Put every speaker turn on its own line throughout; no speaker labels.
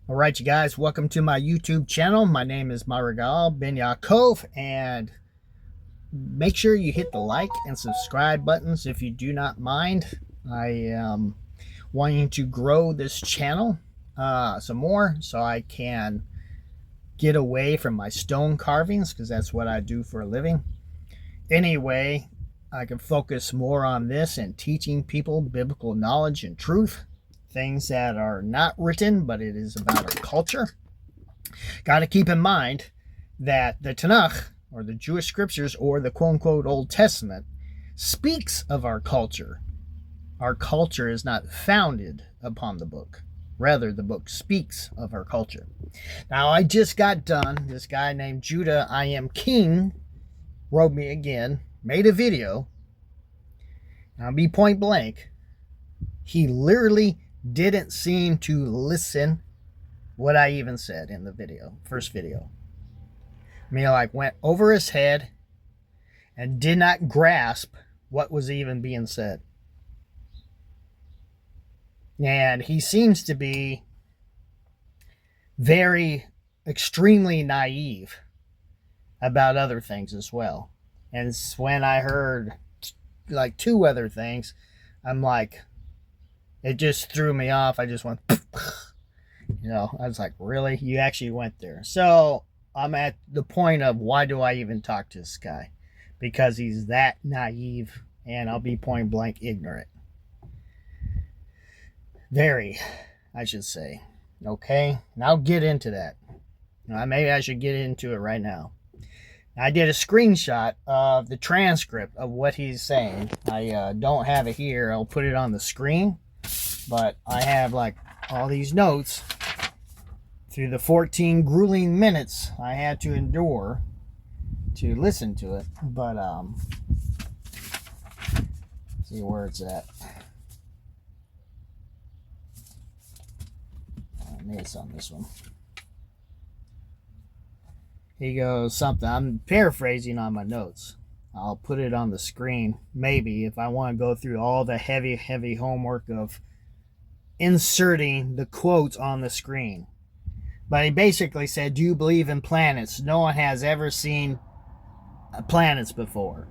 All right, you guys, welcome to my YouTube channel. My name is Maregaal Ben Yaakov, and make sure you hit the like and subscribe buttons if you do not mind. I am wanting to grow this channel some more so I can get away from my stone carvings because that's what I do for a living. Anyway, I can focus more on this and teaching people biblical knowledge and truth, things that are not written, but it is about our culture. Got to keep in mind that the Tanakh, or the Jewish scriptures, or the quote-unquote Old Testament, speaks of our culture. Our culture is not founded upon the book. Rather, the book speaks of our culture. Now, I just got done. This guy named Judah, I Am King, wrote me again, made a video. I'll be point blank. He literally didn't seem to listen what I even said in the video, first video. I mean, like, went over his head and did not grasp what was even being said. And he seems to be very, extremely naive about other things as well. And when I heard like two other things, I'm like, it just threw me off. I just went, I was like, really? You actually went there? So I'm at the point of, why do I even talk to this guy? Because he's that naive, and I'll be point blank ignorant. Very, I should say. Okay, and I'll get into that. Maybe I should get into it right now. I did a screenshot of the transcript of what he's saying. I don't have it here. I'll put it on the screen. But I have like all these notes through the 14 grueling minutes I had to endure to listen to it. But see where it's at. Maybe it's on this one. He goes something. I'm paraphrasing on my notes. I'll put it on the screen, maybe, if I want to go through all the heavy homework of inserting the quotes on the screen. But he basically said, do you believe in planets? No one has ever seen planets before.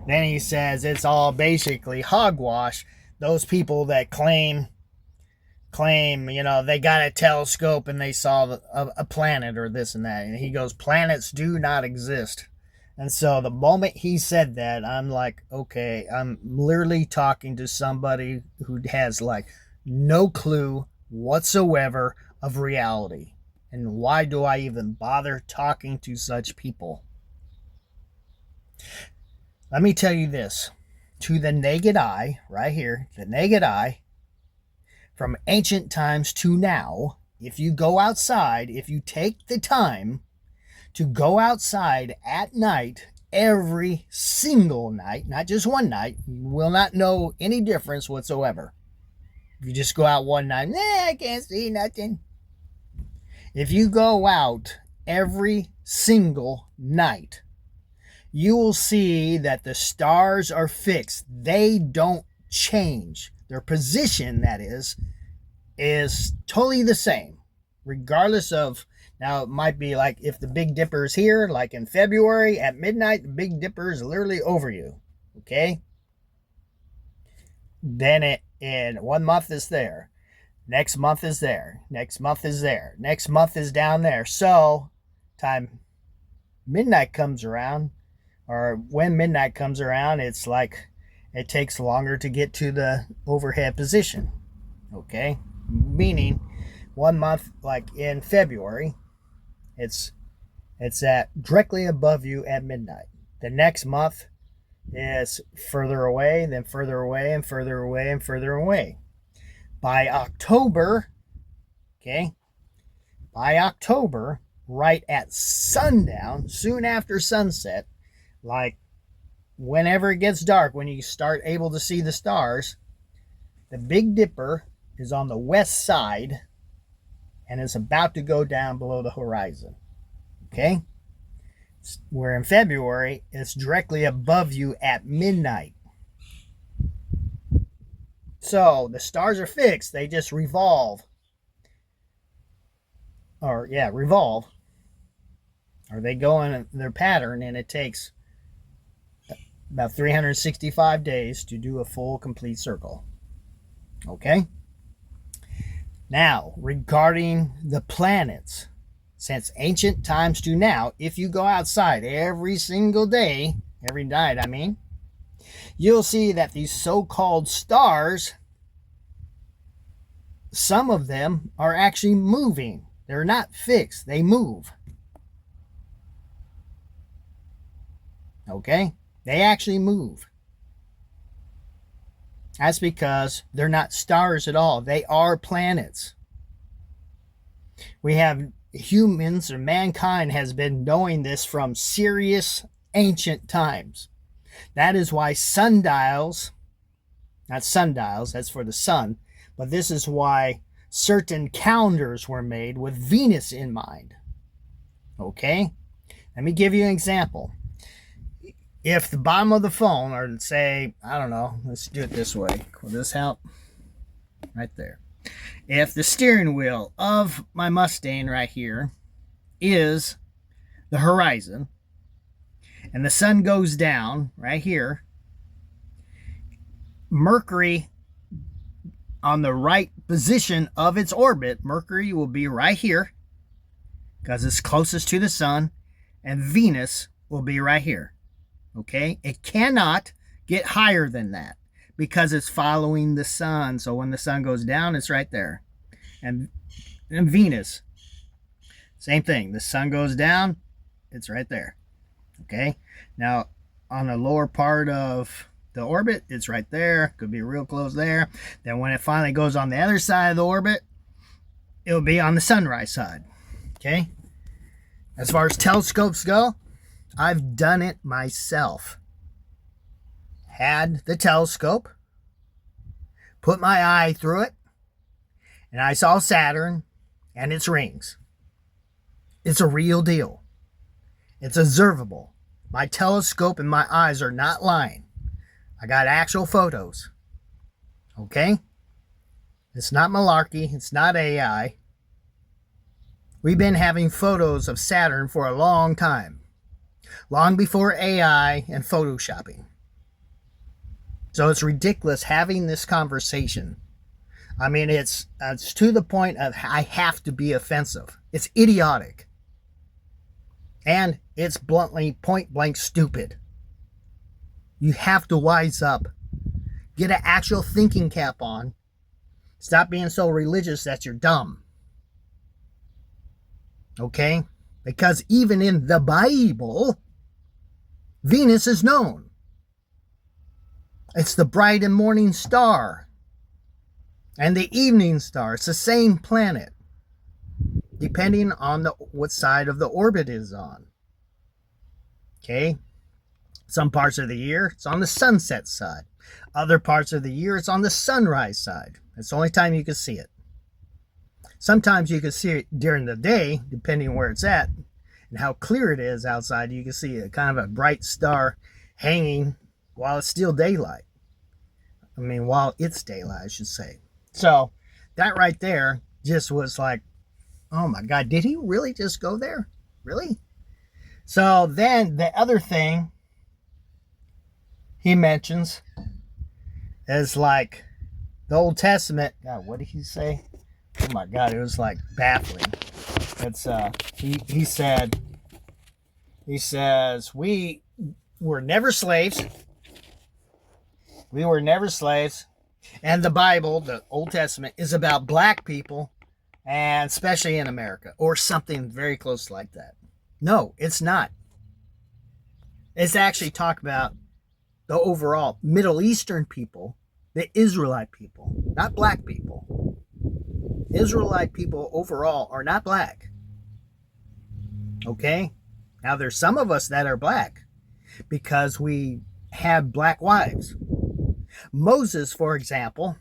Then he says it's all basically hogwash. Those people that claim, they got a telescope and they saw a planet or this and that. And he goes, planets do not exist. And so the moment he said that, I'm like, okay, I'm literally talking to somebody who has like no clue whatsoever of reality. And why do I even bother talking to such people? Let me tell you this. To the naked eye, right here, the naked eye, from ancient times to now, if you go outside, if you take the time to go outside at night, every single night, not just one night, you will not know any difference whatsoever. If you just go out one night, I can't see nothing. If you go out every single night, you will see that the stars are fixed. They don't change. Their position, that is totally the same, regardless of, now it might be like if the Big Dipper is here, like in February at midnight, the Big Dipper is literally over you, okay? Then it in 1 month is there. Next month is there. Next month is there. Next month is down there. So, time midnight comes around, or when midnight comes around, it's like it takes longer to get to the overhead position. Okay? Meaning 1 month, like in February, it's at directly above you at midnight. The next month is further away, then further away, and further away, and further away. By October, right at sundown, soon after sunset, like whenever it gets dark, when you start able to see the stars, the Big Dipper is on the west side and is about to go down below the horizon. Okay? Where in February, it's directly above you at midnight. So the stars are fixed. They just revolve. revolve, or they go in their pattern, and it takes about 365 days to do a full complete circle. Okay? Now, regarding the planets, since ancient times to now, if you go outside every single day, every night, I mean, you'll see that these so-called stars, some of them are actually moving. They're not fixed. They move. Okay? They actually move. That's because they're not stars at all. They are planets. We have humans, or mankind has been knowing this from serious ancient times. That is why sundials, not sundials, that's for the sun, but this is why certain calendars were made with Venus in mind. Okay? Let me give you an example. If the bottom of the phone, or say, I don't know, let's do it this way. Will this help? Right there. If the steering wheel of my Mustang right here is the horizon, and the sun goes down right here, Mercury, on the right position of its orbit, Mercury will be right here because it's closest to the sun, and Venus will be right here. Okay? It cannot get higher than that because it's following the sun. So when the sun goes down, it's right there. And Venus, same thing. The sun goes down, it's right there. Okay? Now, on the lower part of the orbit, it's right there. Could be real close there. Then when it finally goes on the other side of the orbit, it'll be on the sunrise side. Okay? As far as telescopes go, I've done it myself. Had the telescope, put my eye through it, and I saw Saturn and its rings. It's a real deal. It's observable. My telescope and my eyes are not lying. I got actual photos. Okay? It's not malarkey. It's not AI. We've been having photos of Saturn for a long time. Long before AI and photoshopping. So it's ridiculous having this conversation. I mean, it's to the point of I have to be offensive. It's idiotic. And it's bluntly, point blank stupid. You have to wise up. Get an actual thinking cap on. Stop being so religious that you're dumb. Okay? Because even in the Bible, Venus is known. It's the bright and morning star. And the evening star. It's the same planet. Depending on what side of the orbit it is on. Okay? Some parts of the year, it's on the sunset side. Other parts of the year, it's on the sunrise side. It's the only time you can see it. Sometimes you can see it during the day, depending on where it's at and how clear it is outside. You can see a kind of a bright star hanging while it's still daylight. I mean, while it's daylight, I should say. So that right there just was like, oh my God, did he really just go there? Really? So then the other thing he mentions is like the Old Testament. God, what did he say? Oh my God, it was like baffling. It's he says we were never slaves. We were never slaves. And the Bible, the Old Testament, is about black people, and especially in America, or something very close like that. No, it's not. It's actually talk about the overall Middle Eastern people, the Israelite people, not black people. Israelite people overall are not black. Okay? Now there's some of us that are black because we have black wives. Moses, for example,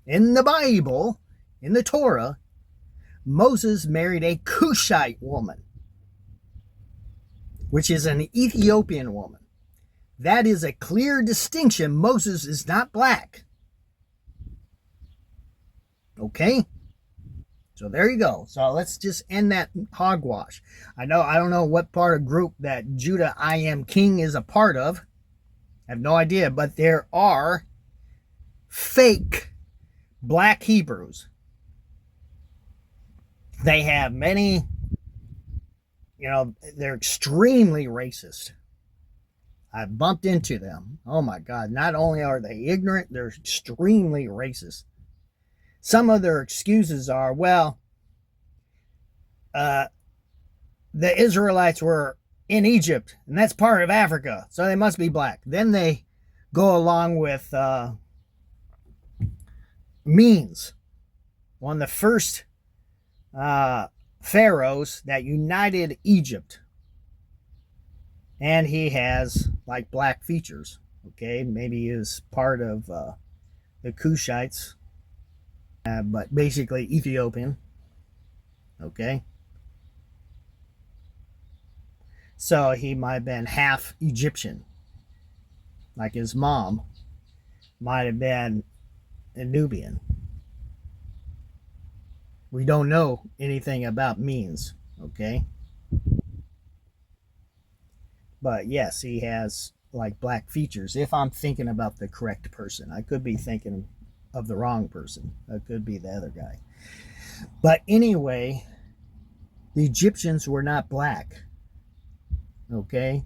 in the Bible, in the Torah, Moses married a Cushite woman, which is an Ethiopian woman. That is a clear distinction. Moses is not black. Okay? So there you go. So let's just end that hogwash. I don't know what part of group that Judah I Am King is a part of. I have no idea, but there are fake black Hebrews. They have many, they're extremely racist. I've bumped into them. Oh my God. Not only are they ignorant, they're extremely racist. Some of their excuses are, well, the Israelites were in Egypt, and that's part of Africa, so they must be black. Then they go along with Menes, one of the first pharaohs that united Egypt. And he has like black features. Okay, maybe he is part of the Cushites, but basically Ethiopian. Okay, so he might have been half Egyptian, like his mom might have been a Nubian. We don't know anything about Menes. Okay, but yes, he has like black features. If I'm thinking about the correct person, I could be thinking of the wrong person. That could be the other guy. But anyway, the Egyptians were not black. Okay?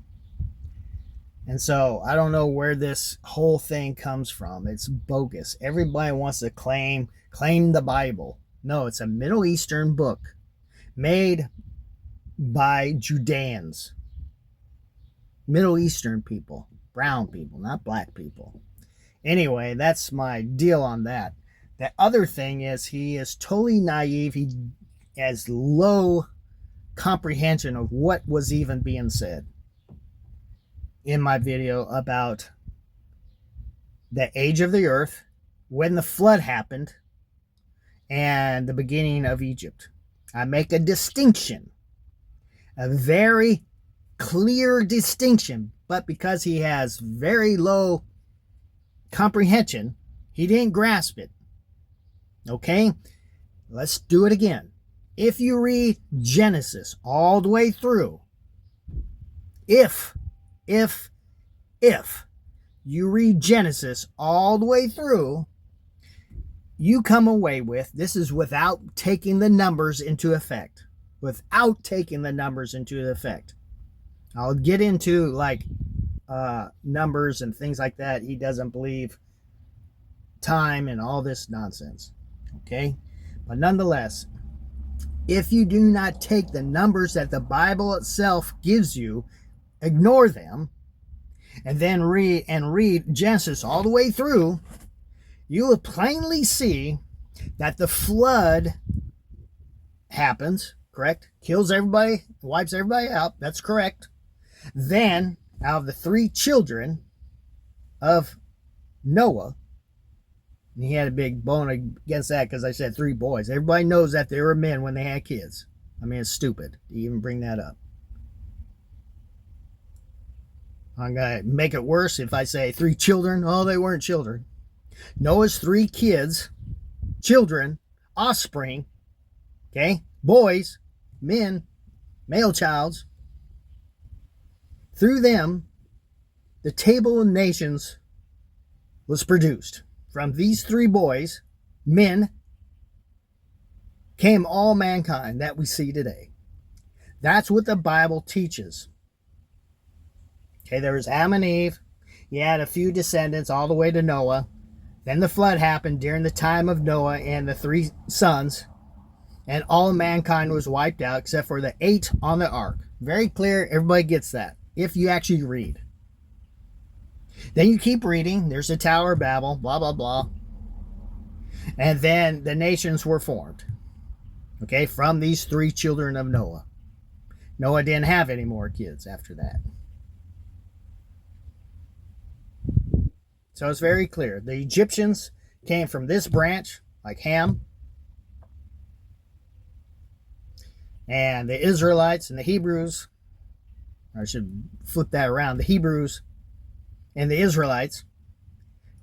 And so I don't know where this whole thing comes from. It's bogus. Everybody wants to claim the Bible. No, it's a Middle Eastern book made by Judeans. Middle Eastern people, brown people, not black people. Anyway, that's my deal on that. The other thing is he is totally naive. He has low comprehension of what was even being said in my video about the age of the earth, when the flood happened, and the beginning of Egypt. I make a distinction, a very clear distinction, but because he has very low comprehension, he didn't grasp it. Okay, let's do it again. If you read Genesis all the way through, if you read Genesis all the way through, you come away with, this is without taking the numbers into effect. Without taking the numbers into effect. I'll get into like numbers and things like that. He doesn't believe time and all this nonsense. Okay? But nonetheless, if you do not take the numbers that the Bible itself gives you, ignore them, and then read Genesis all the way through, you will plainly see that the flood happens, correct? Kills everybody, wipes everybody out. That's correct. Then, out of the 3 children of Noah, and he had a big bone against that because I said 3 boys. Everybody knows that they were men when they had kids. I mean, it's stupid to even bring that up. I'm going to make it worse if I say 3 children. Oh, they weren't children. Noah's 3 kids, children, offspring, okay, boys, men, male childs. Through them, the table of nations was produced. From these 3 boys, men, came all mankind that we see today. That's what the Bible teaches. Okay, there was Adam and Eve. You had a few descendants all the way to Noah. Then the flood happened during the time of Noah and the 3 sons. And all mankind was wiped out except for the 8 on the ark. Very clear. Everybody gets that. If you actually read. Then you keep reading. There's the Tower of Babel. Blah, blah, blah. And then the nations were formed. Okay, from these 3 children of Noah. Noah didn't have any more kids after that. So it's very clear. The Egyptians came from this branch, like Ham. And the Israelites and the Hebrews, I should flip that around, the Hebrews and the Israelites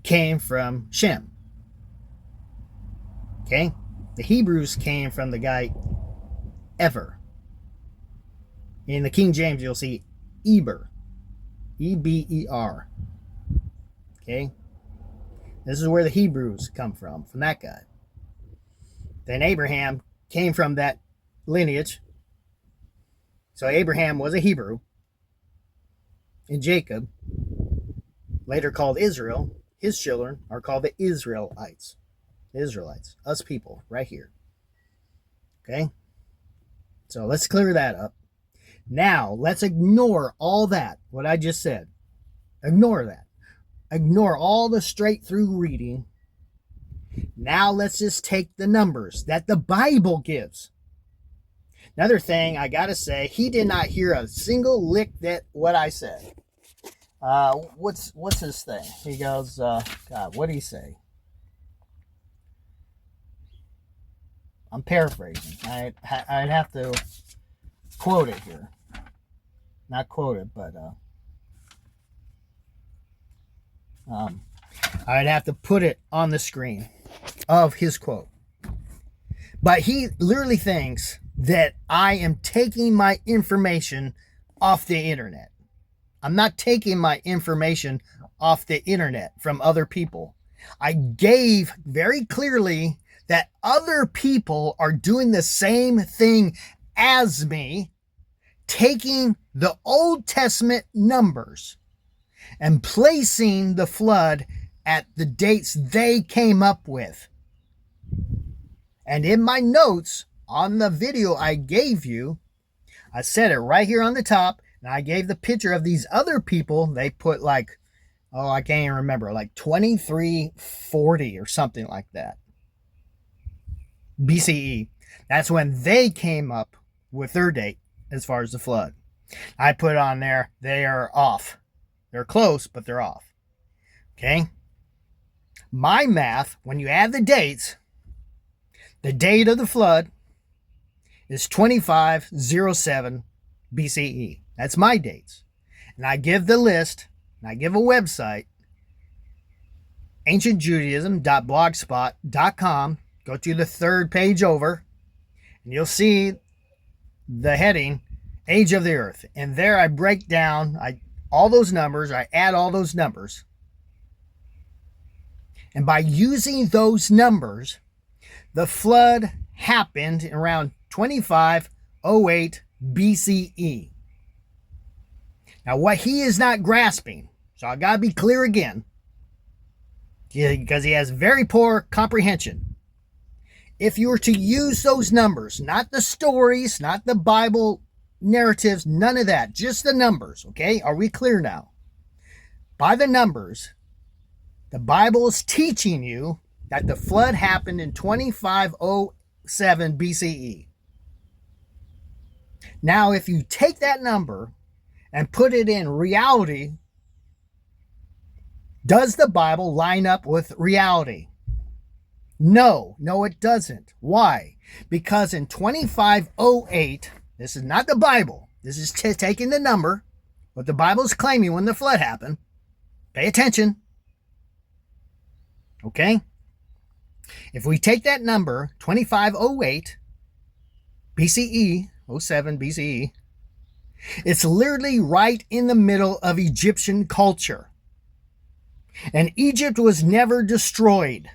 came from Shem. Okay? The Hebrews came from the guy Ever. In the King James, you'll see Eber. E-B-E-R. Okay? This is where the Hebrews come from that guy. Then Abraham came from that lineage. So Abraham was a Hebrew. And Jacob, later called Israel, his children are called the Israelites. Israelites, us people, right here. Okay? So let's clear that up. Now, let's ignore all that, what I just said. Ignore that. Ignore all the straight through reading. Now let's just take the numbers that the Bible gives. Another thing I gotta say, he did not hear a single lick that what I said. What's his thing? He goes, God, what did he say? I'm paraphrasing. I'd have to quote it here. Not quote it, but I'd have to put it on the screen of his quote. But he literally thinks that I am taking my information off the internet. I'm not taking my information off the internet from other people. I gave very clearly that other people are doing the same thing as me, taking the Old Testament numbers and placing the flood at the dates they came up with. And in my notes on the video I gave you, I said it right here on the top, and I gave the picture of these other people. They put like, I can't even remember, like 2340 or something like that. BCE. That's when they came up with their date as far as the flood. I put on there, they are off. They're close, but they're off. Okay? My math, when you add the dates, the date of the flood is 2507 BCE. That's my dates. And I give the list, and I give a website, ancientjudaism.blogspot.com. Go to the third page over, and you'll see the heading, Age of the Earth. And there I break down all those numbers. I add all those numbers. And by using those numbers, the flood happened around 2508 BCE. Now, what he is not grasping, so I got to be clear again, because he has very poor comprehension. If you were to use those numbers, not the stories, not the Bible narratives, none of that, just the numbers, okay? Are we clear now? By the numbers, the Bible is teaching you that the flood happened in 2507 BCE. Now, if you take that number and put it in reality, does the Bible line up with reality? No, it doesn't. Why? Because in 2508, this is not the Bible. This is taking the number, what the Bible is claiming when the flood happened. Pay attention. Okay? If we take that number, 2508 BCE, 07 BCE, it's literally right in the middle of Egyptian culture. And Egypt was never destroyed.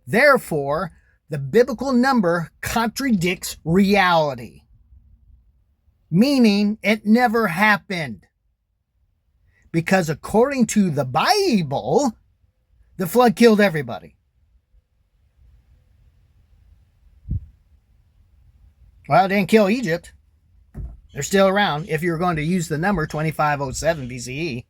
Therefore, the biblical number contradicts reality, meaning it never happened. Because according to the Bible, the flood killed everybody. Well, it didn't kill Egypt. They're still around. If you were going to use the number 2507 BCE,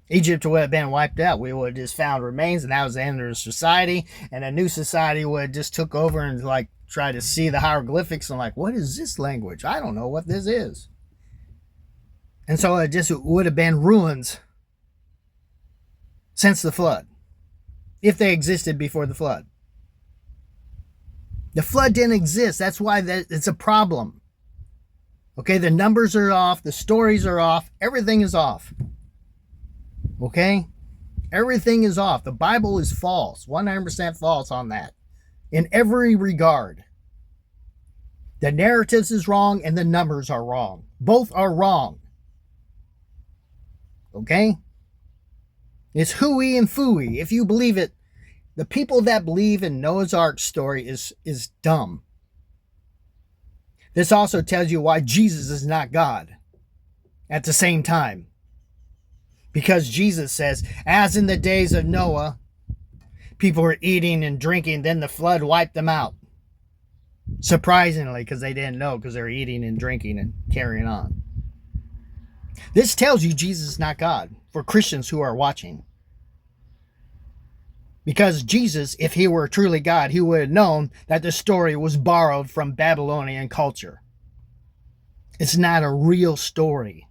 Egypt would have been wiped out. We would have just found remains, and that was the end of society. And a new society would have just took over and try to see the hieroglyphics and what is this language? I don't know what this is. And so it just would have been ruins since the flood, if they existed before the flood. The flood didn't exist. That's why it's a problem. Okay, the numbers are off, the stories are off, everything is off. Okay? Everything is off. The Bible is false. 100% false on that. in every regard. The narratives is wrong and the numbers are wrong. Both are wrong. Okay? It's hooey and fooey. If you believe it, the people that believe in Noah's Ark story is dumb. This also tells you why Jesus is not God at the same time. Because Jesus says, as in the days of Noah, people were eating and drinking, then the flood wiped them out. Surprisingly, because they didn't know, because they were eating and drinking and carrying on. This tells you Jesus is not God for Christians who are watching. Because Jesus, if he were truly God, he would have known that the story was borrowed from Babylonian culture. It's not a real story.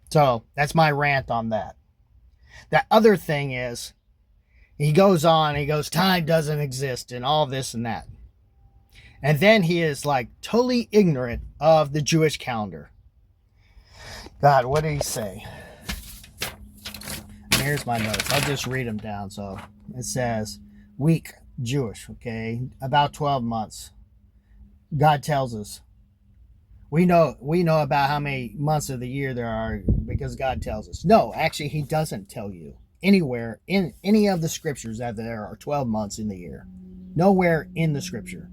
So that's my rant on that. The other thing is, he goes on, he goes, time doesn't exist and all this and that. And then he is like totally ignorant of the Jewish calendar. God, what did he say? Here's my notes. I'll just read them down. So it says, week, Jewish, okay, about 12 months. God tells us. We know about how many months of the year there are because God tells us. No, actually, he doesn't tell you anywhere in any of the scriptures that there are 12 months in the year. Nowhere in the scripture.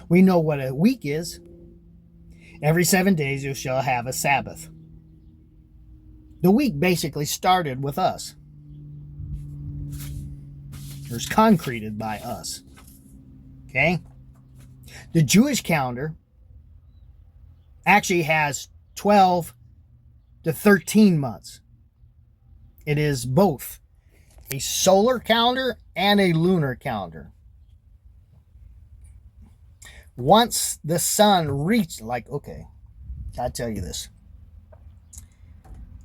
We know what a week is. Every 7 days you shall have a Sabbath. The week basically started with us. It was concreted by us. Okay? The Jewish calendar actually has 12 to 13 months. It is both a solar calendar and a lunar calendar. Once the sun reached, okay, I'll tell you this.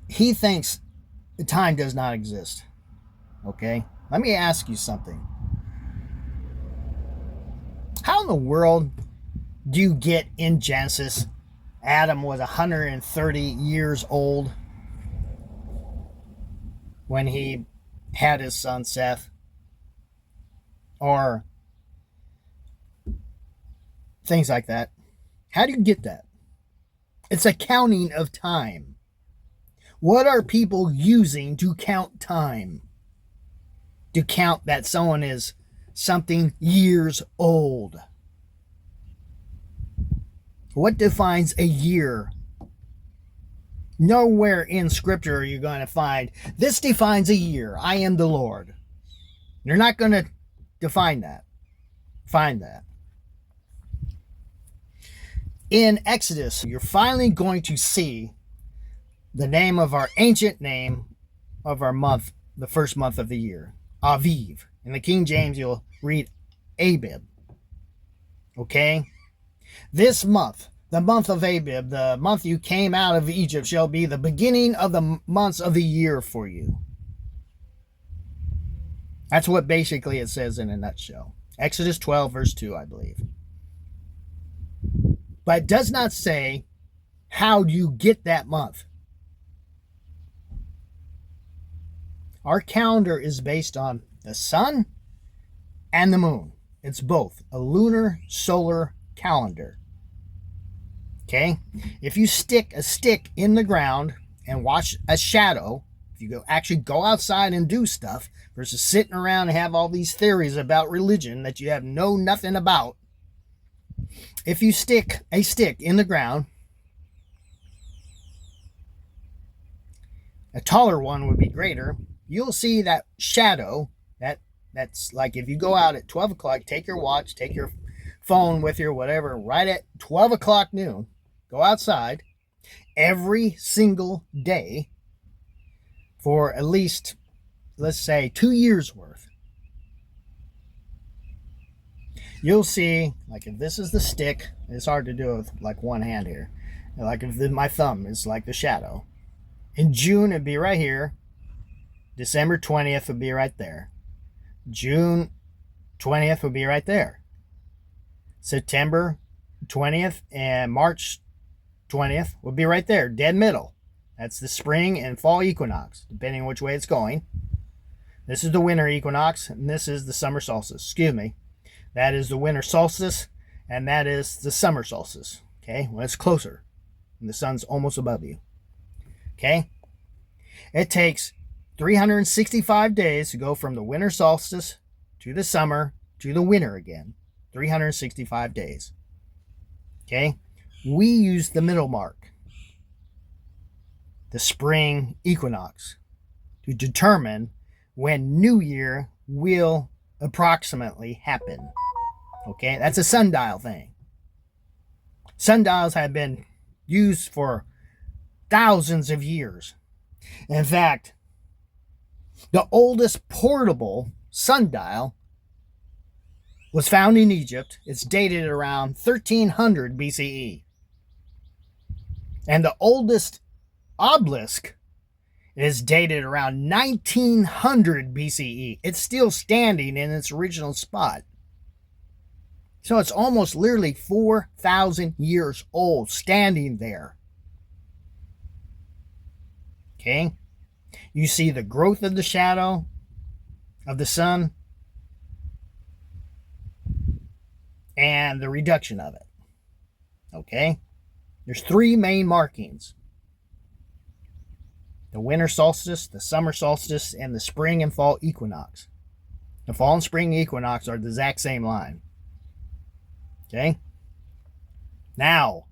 He thinks the time does not exist. Okay? Let me ask you something. How in the world do you get in Genesis Adam was 130 years old when he had his son Seth? Or things like that. How do you get that? It's a counting of time. What are people using to count time? To count that someone is something years old. What defines a year? Nowhere in scripture are you going to find, this defines a year. I am the Lord. You're not going to define that. Find that. In Exodus, you're finally going to see the name of our ancient name of our month, the first month of the year, Aviv. In the King James, you'll read Abib. Okay? This month, the month of Abib, the month you came out of Egypt, shall be the beginning of the months of the year for you. That's what basically it says in a nutshell. Exodus 12, verse 2, I believe. But it does not say how you get that month. Our calendar is based on the sun and the moon. It's both a lunar, solar calendar. Okay? If you stick a stick in the ground and watch a shadow, if you actually go outside and do stuff versus sitting around and have all these theories about religion that you have nothing about, if you stick a stick in the ground, a taller one would be greater, you'll see that shadow. That's like if you go out at 12 o'clock, take your watch, take your phone with you, whatever, right at 12 o'clock noon, go outside every single day for at least, let's say, 2 years worth. You'll see, like if this is the stick, it's hard to do with like one hand here. Like if my thumb is like the shadow. In June, it'd be right here. December 20th would be right there. June 20th would be right there. September 20th and March 20th would be right there, dead middle. That's the spring and fall equinox, depending on which way it's going. This is the winter equinox, and this is the summer solstice. Excuse me. That is the winter solstice, and that is the summer solstice. Okay, when it's closer, and the sun's almost above you. Okay, it takes 365 days to go from the winter solstice to the summer to the winter again. 365 days. Okay, we use the middle mark, the spring equinox, to determine when New Year will approximately happen. Okay, that's a sundial thing. Sundials have been used for thousands of years. In fact, the oldest portable sundial was found in Egypt. It's dated around 1300 BCE. And the oldest obelisk is dated around 1900 BCE. It's still standing in its original spot. So it's almost literally 4,000 years old, standing there. Okay? You see the growth of the shadow of the sun and the reduction of it. Okay? There's three main markings: the winter solstice, the summer solstice, and the spring and fall equinox. The fall and spring equinox are the exact same line. Okay? Now,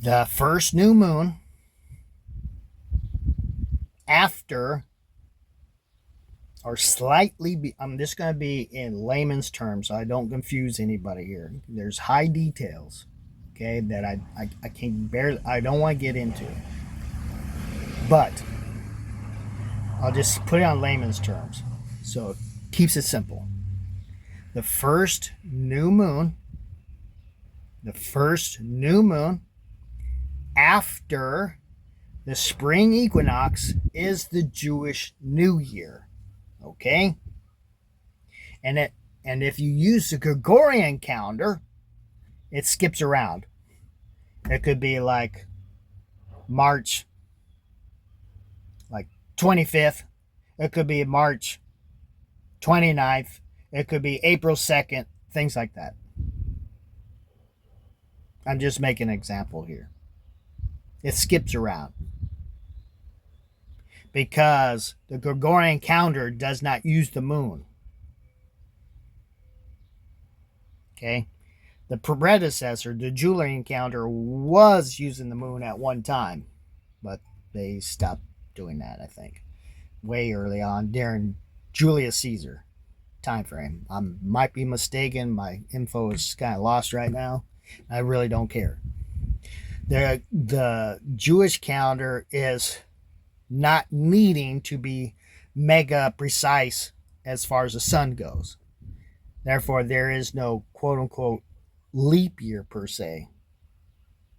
the first new moon after, or slightly, I'm just going to be in layman's terms so I don't confuse anybody here. There's high details, okay, that I can barely, I don't want to get into. But I'll just put it on layman's terms so it keeps it simple. The first new moon after the spring equinox is the Jewish New Year. Okay? And if you use the Gregorian calendar, it skips around. It could be like March 25th. It could be March 29th. It could be April 2nd. Things like that. I'm just making an example here. It skips around because the Gregorian calendar does not use the moon. Okay? The predecessor, the Julian calendar, was using the moon at one time, but they stopped doing that, I think, way early on during Julius Caesar time frame. I might be mistaken. My info is kind of lost right now. I really don't care. The Jewish calendar is not needing to be mega precise as far as the sun goes. Therefore, there is no quote-unquote leap year per se.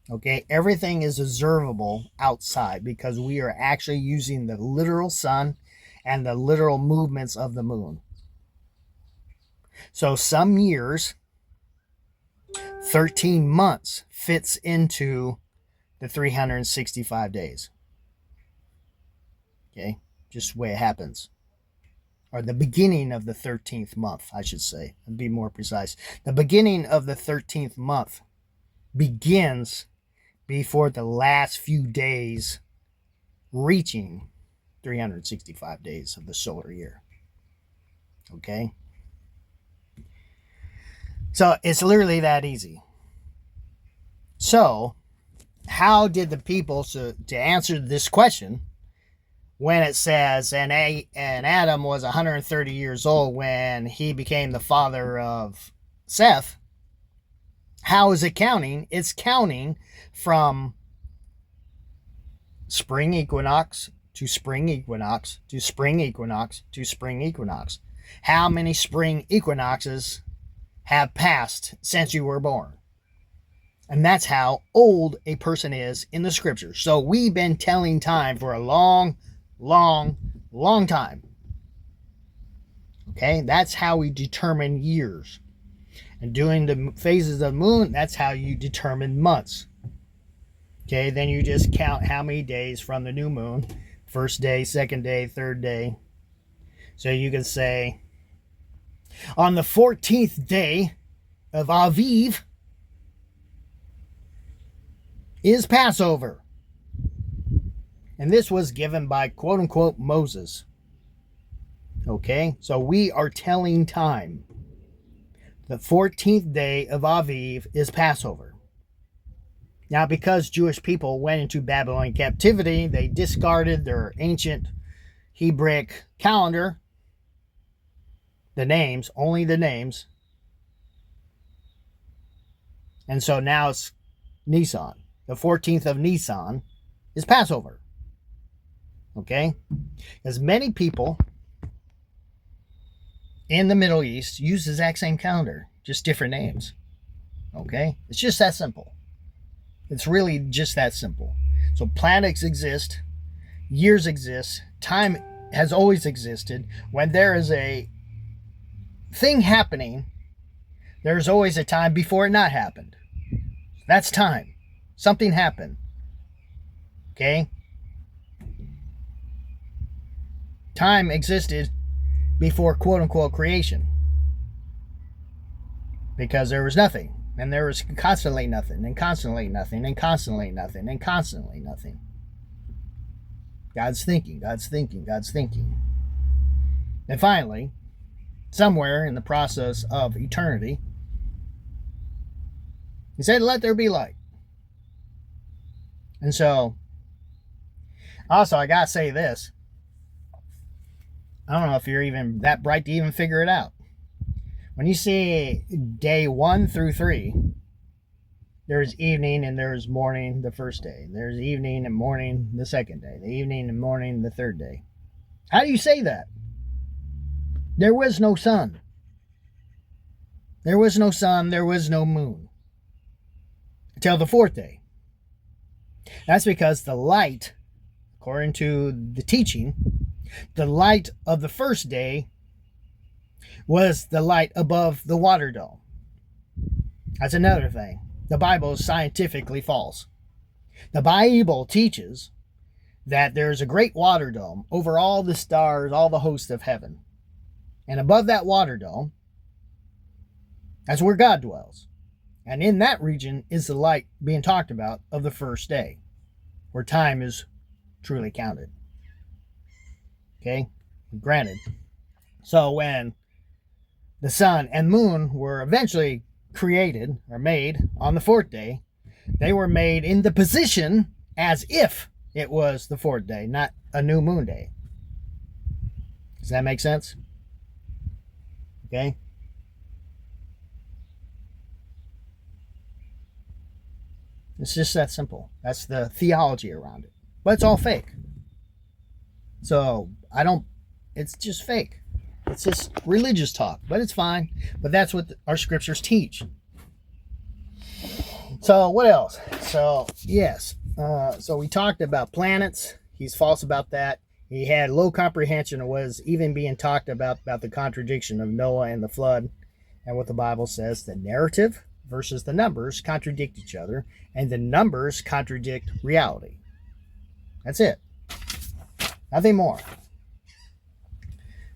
Okay, everything is observable outside because we are actually using the literal sun and the literal movements of the moon. So some years, 13 months fits into the 365 days. Okay, just the way it happens. Or the beginning of the 13th month, I should say, and be more precise. The beginning of the 13th month begins before the last few days reaching 365 days of the solar year. Okay? So it's literally that easy. So, how did the people, to answer this question, when it says, and Adam was 130 years old when he became the father of Seth, how is it counting? It's counting from spring equinox to spring equinox to spring equinox to spring equinox. How many spring equinoxes have passed since you were born? And that's how old a person is in the scriptures. So we've been telling time for a long time. Okay, that's how we determine years. And doing the phases of the moon, that's how you determine months. Okay, then you just count how many days from the new moon First day, second day, third day. So you can say, on the 14th day of Aviv is Passover. And this was given by quote unquote Moses. Okay, so we are telling time. The 14th day of Aviv is Passover. Now, because Jewish people went into Babylonian captivity, they discarded their ancient Hebraic calendar, the names, only the names. And so now it's Nisan. The 14th of Nisan is Passover. Okay? As many people in the Middle East use the exact same calendar, just different names. Okay? It's just that simple. It's really just that simple. So planets exist, years exist, time has always existed. When there is a thing happening, there's always a time before it not happened. That's time. Something happened. Okay? Time existed before quote unquote creation. Because there was nothing. And there was constantly nothing, and constantly nothing, and constantly nothing, and constantly nothing. God's thinking, God's thinking, God's thinking. And finally, somewhere in the process of eternity, he said, let there be light. And so, also, I gotta say this. I don't know if you're even that bright to even figure it out. When you see day 1 through 3, there's evening and there's morning the first day. There's evening and morning the second day. The evening and morning the third day. How do you say that? There was no sun. There was no sun. There was no moon. Until the fourth day. That's because the light, according to the teaching, the light of the first day was the light above the water dome. That's another thing. The Bible is scientifically false. The Bible teaches that there's a great water dome over all the stars, all the hosts of heaven. And above that water dome, that's where God dwells. And in that region is the light being talked about of the first day, where time is truly counted. Okay? Granted. So when the sun and moon were eventually created or made on the fourth day, they were made in the position as if it was the fourth day, not a new moon day. Does that make sense? Okay? It's just that simple. That's the theology around it. But it's all fake. So, it's just fake. It's just religious talk, but it's fine. But that's what our scriptures teach. So, what else? So, yes. So, we talked about planets. He's false about that. He had low comprehension of what is even being talked about the contradiction of Noah and the flood. And what the Bible says, the narrative versus the numbers contradict each other. And the numbers contradict reality. That's it. Nothing more.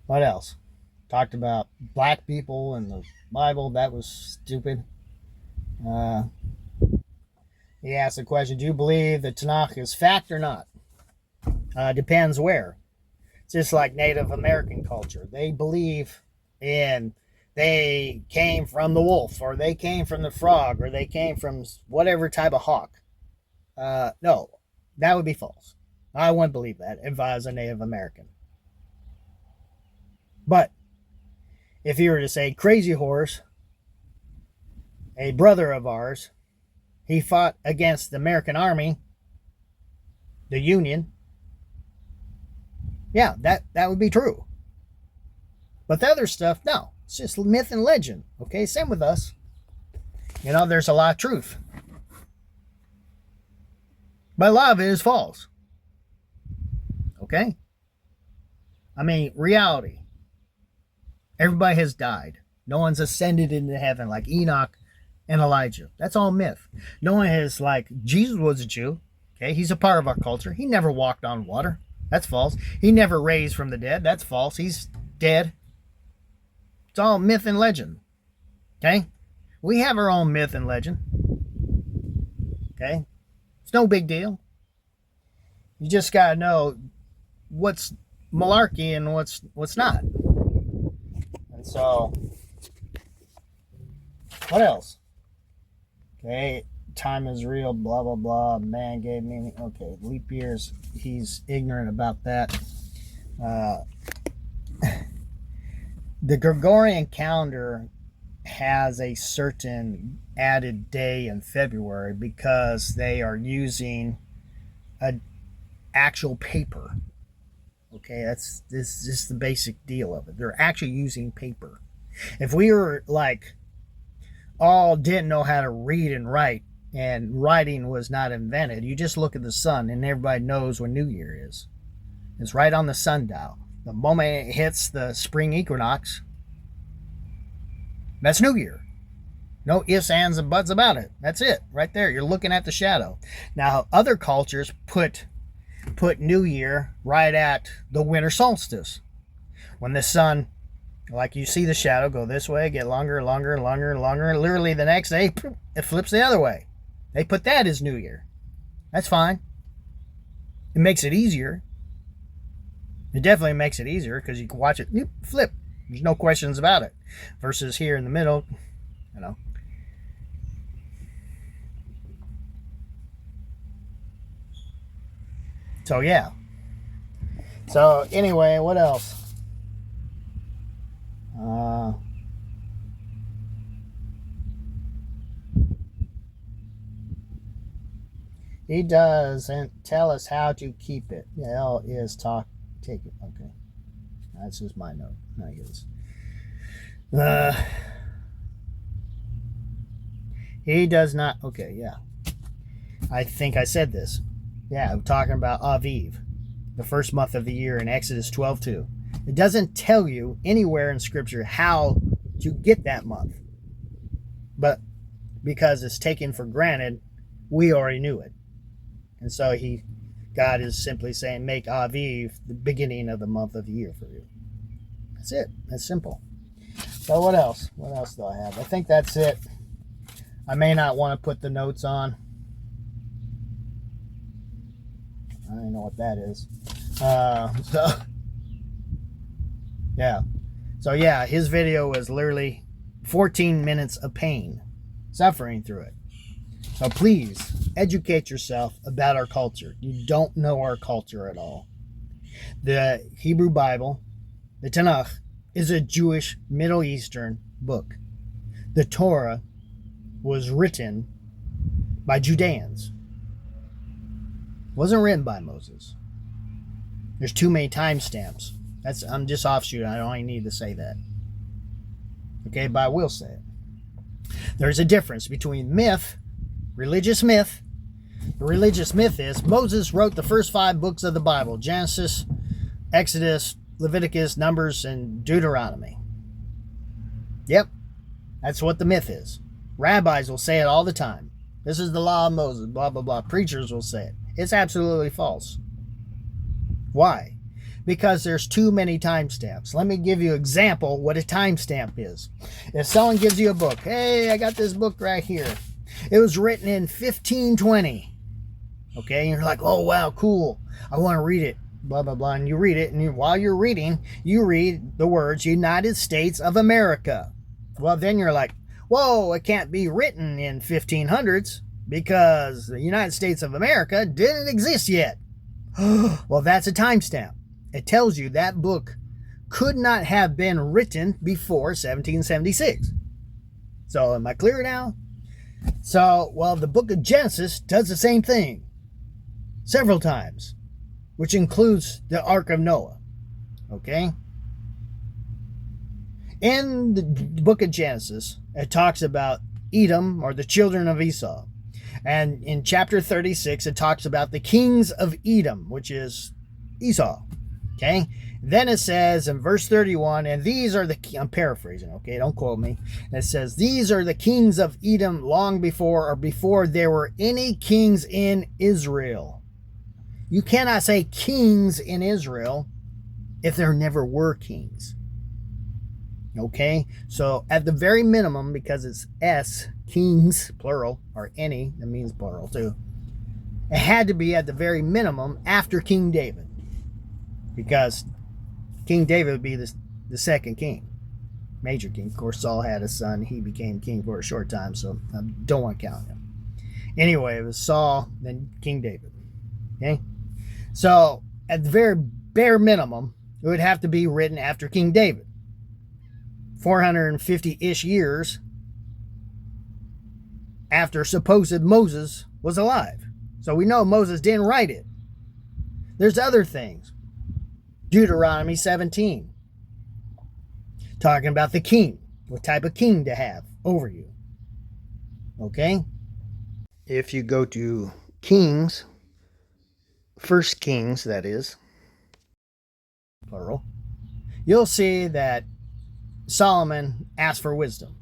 What else? Talked about black people in the Bible. That was stupid. He asked the question, do you believe the Tanakh is fact or not? Depends where. It's just like Native American culture. They believe they came from the wolf, or they came from the frog, or they came from whatever type of hawk. No, that would be false. I wouldn't believe that if I was a Native American. But if you were to say Crazy Horse, a brother of ours, he fought against the American Army, the Union, yeah, that would be true. But the other stuff, no. It's just myth and legend. Okay, same with us. There's a lot of truth. But a lot of it is false. Okay? I mean, reality. Everybody has died. No one's ascended into heaven like Enoch and Elijah. That's all myth. No one has, Jesus was a Jew. Okay, he's a part of our culture. He never walked on water. That's false. He never raised from the dead. That's false. He's dead. It's all myth and legend. Okay? We have our own myth and legend. Okay? It's no big deal. You just got to know what's malarkey and what's not. And so, what else? Okay, time is real, blah, blah, blah. Man gave me, okay, leap years. He's ignorant about that. The Gregorian calendar has a certain added day in February because they are using an actual paper. Okay, this is just the basic deal of it. They're actually using paper. If we were like all didn't know how to read and write, and writing was not invented, you just look at the sun and everybody knows when New Year is. It's right on the sundial. The moment it hits the spring equinox, that's New Year. No ifs, ands, and buts about it. That's it. Right there. You're looking at the shadow. Now, other cultures put New Year right at the winter solstice. When the sun, like you see the shadow go this way, get longer, longer, longer, longer. Literally the next day, it flips the other way. They put that as New Year. That's fine. It makes it easier. It definitely makes it easier because you can watch it flip. There's no questions about it. Versus here in the middle, you know. So, yeah. So, anyway, what else? He doesn't tell us how to keep it. L is take it. Okay. That's just my note. Not his. He does not. Okay, yeah. I think I said this. Yeah, I'm talking about Aviv, the first month of the year in Exodus 12:2. It doesn't tell you anywhere in Scripture how to get that month. But because it's taken for granted, we already knew it. And so God is simply saying, make Aviv the beginning of the month of the year for you. That's it. That's simple. So what else? What else do I have? I think that's it. I may not want to put the notes on. I don't know what that is. So yeah, his video was literally 14 minutes of pain, suffering through it. So please educate yourself about our culture. You don't know our culture at all. The Hebrew Bible, the Tanakh, is a Jewish Middle Eastern book. The Torah was written by Judeans. It wasn't written by Moses. There's too many timestamps. I'm just offshoot. I don't even need to say that. Okay, but I will say it. There's a difference between myth, religious myth. The religious myth is Moses wrote the first 5 books of the Bible: Genesis, Exodus, Leviticus, Numbers, and Deuteronomy. Yep, that's what the myth is. Rabbis will say it all the time. This is the law of Moses, blah, blah, blah. Preachers will say it. It's absolutely false. Why? Because there's too many timestamps. Let me give you an example what a timestamp is. If someone gives you a book, hey, I got this book right here. It was written in 1520. Okay, and you're like, oh, wow, cool. I want to read it. Blah, blah, blah. And you read it, and while you're reading, you read the words United States of America. Well, then you're like, whoa, it can't be written in 1500s because the United States of America didn't exist yet. Well, that's a timestamp. It tells you that book could not have been written before 1776. So, am I clear now? So, well, the book of Genesis does the same thing several times, which includes the Ark of Noah. Okay? In the book of Genesis, it talks about Edom, or the children of Esau. And in chapter 36, it talks about the kings of Edom, which is Esau. Okay? Then it says in verse 31, and these are the, I'm paraphrasing, okay? Don't quote me. It says, these are the kings of Edom long before, or before there were any kings in Israel. You cannot say kings in Israel if there never were kings. Okay? So at the very minimum, because it's S, kings, plural, or any, that means plural too. It had to be at the very minimum after King David. Because King David would be the second king. Major king. Of course, Saul had a son. He became king for a short time, so I don't want to count him. Anyway, it was Saul, then King David. Okay? So, at the very bare minimum, it would have to be written after King David. 450-ish years after supposed Moses was alive. So we know Moses didn't write it. There's other things. Deuteronomy 17. Talking about the king. What type of king to have over you. Okay? If you go to Kings, First Kings, that is, plural, you'll see that Solomon asked for wisdom.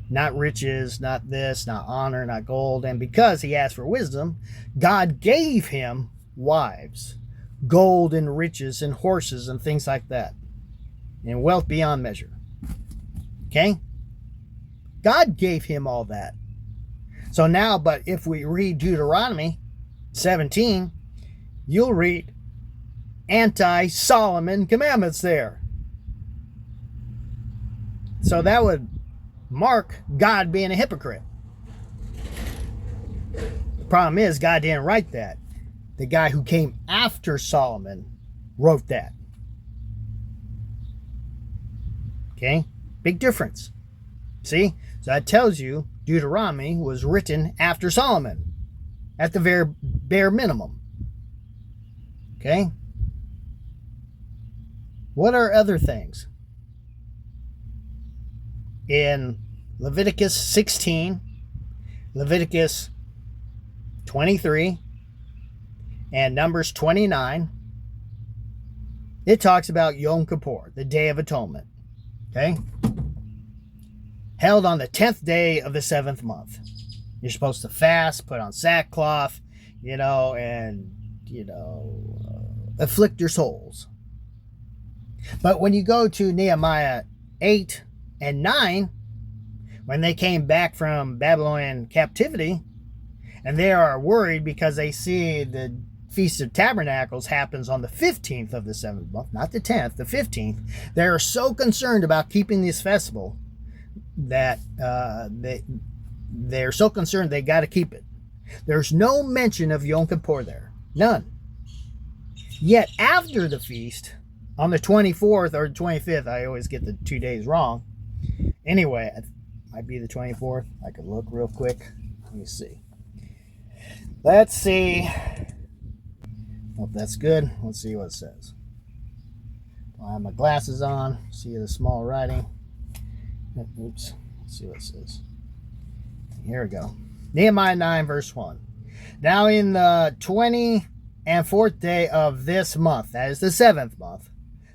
Not riches, not this, not honor, not gold. And because he asked for wisdom, God gave him wives, gold and riches and horses and things like that. And wealth beyond measure. Okay? God gave him all that. So now, but if we read Deuteronomy 17, you'll read anti-Solomon commandments there. So that would mark God being a hypocrite. The problem is God didn't write that. The guy who came after Solomon wrote that. Okay? Big difference. See? So that tells you Deuteronomy was written after Solomon. At the very bare minimum. Okay? What are other things? In Leviticus 16, Leviticus 23, and Numbers 29, it talks about Yom Kippur, the Day of Atonement. Okay? Held on the 10th day of the 7th month. You're supposed to fast, put on sackcloth, and, afflict your souls. But when you go to Nehemiah 8 and 9, when they came back from Babylonian captivity, and they are worried because they see the Feast of Tabernacles happens on the 15th of the 7th month, not the 10th, the 15th. They're so concerned about keeping this festival that they're so concerned they got to keep it. There's no mention of Yom Kippur there. None. Yet after the feast, on the 24th or 25th, I always get the 2 days wrong. Anyway, it might be the 24th. I could look real quick. Let me see. Let's see. Hope that's good. Let's see what it says. I have my glasses on. See the small writing. Oops. Let's see what it says. Here we go. Nehemiah 9, verse 1. Now in the 24th day of this month, that is the 7th month,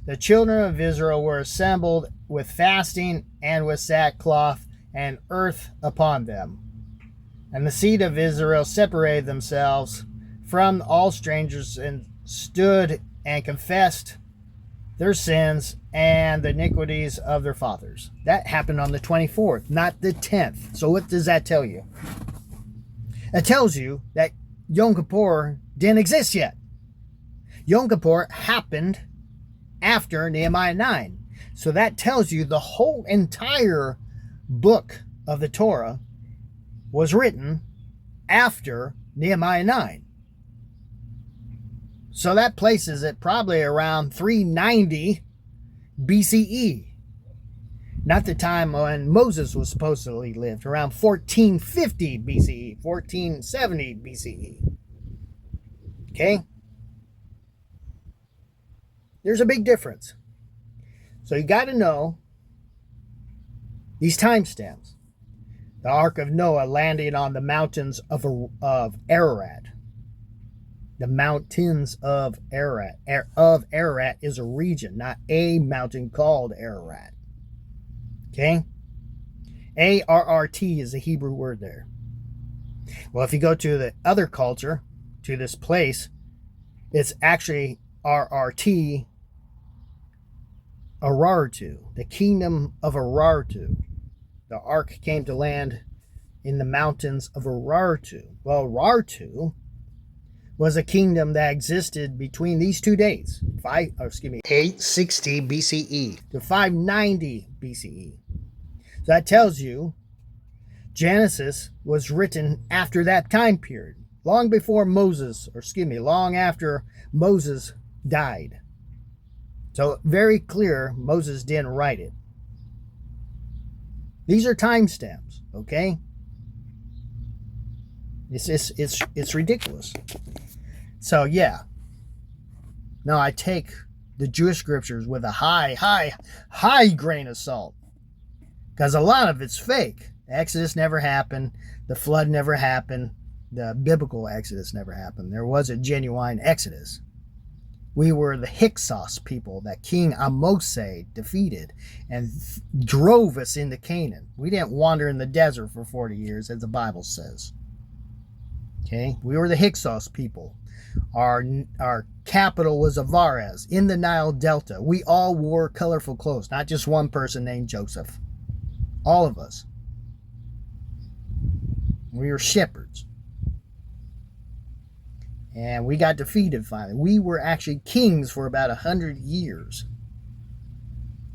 the children of Israel were assembled with fasting and with sackcloth and earth upon them. And the seed of Israel separated themselves from all strangers and stood and confessed their sins and the iniquities of their fathers. That happened on the 24th, not the 10th. So what does that tell you? It tells you that Yom Kippur didn't exist yet. Yom Kippur happened after Nehemiah 9. So that tells you the whole entire book of the Torah was written after Nehemiah 9. So that places it probably around 390 BCE. Not the time when Moses was supposedly lived, around 1450 BCE, 1470 BCE. Okay? There's a big difference. So you got to know these timestamps. The Ark of Noah landing on the mountains of Ararat. The mountains of Ararat. Of Ararat is a region, not a mountain called Ararat. Okay? ARRT is a Hebrew word there. Well, if you go to the other culture, to this place. It's actually RRT, Arartu, the kingdom of Arartu. The ark came to land in the mountains of Arartu. Well, Arartu was a kingdom that existed between these two dates, 860 BCE to 590 BCE. So that tells you Genesis was written after that time period, long before Moses, long after Moses died. So very clear, Moses didn't write it. These are timestamps, okay? It's ridiculous. So yeah. No, I take the Jewish scriptures with a high grain of salt. Because a lot of it's fake. Exodus never happened. The flood never happened. The biblical Exodus never happened. There was a genuine Exodus. We were the Hyksos people that King Amose defeated and drove us into Canaan. We didn't wander in the desert for 40 years, as the Bible says. Okay? We were the Hyksos people. Our capital was Avares in the Nile Delta. We all wore colorful clothes, not just one person named Joseph. All of us. We were shepherds. And we got defeated finally. We were actually kings for about 100 years.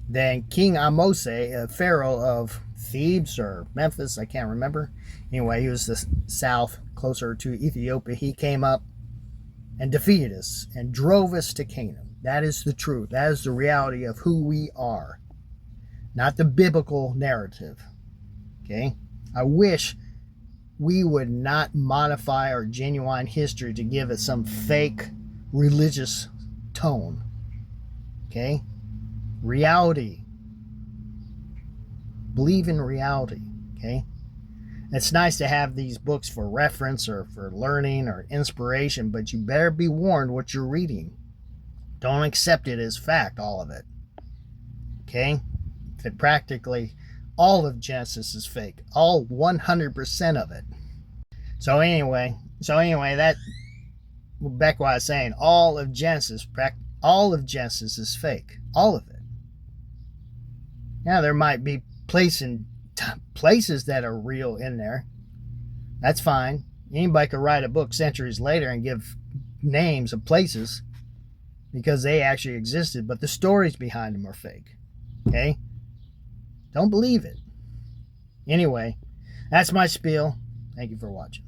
Then King Amose, a pharaoh of Thebes or Memphis, I can't remember. Anyway, he was the south, closer to Ethiopia. He came up and defeated us and drove us to Canaan. That is the truth. That is the reality of who we are. Not the biblical narrative. Okay? I wish we would not modify our genuine history to give it some fake religious tone. Okay? Reality. Believe in reality. Okay? It's nice to have these books for reference or for learning or inspiration, but you better be warned what you're reading. Don't accept it as fact, all of it. Okay? That practically all of Genesis is fake. All 100% of it. So anyway, that back what I was saying, all of Genesis is fake. All of it. Now there might be places that are real in there. That's fine. Anybody could write a book centuries later and give names of places because they actually existed, but the stories behind them are fake. Okay? Don't believe it. Anyway, that's my spiel. Thank you for watching.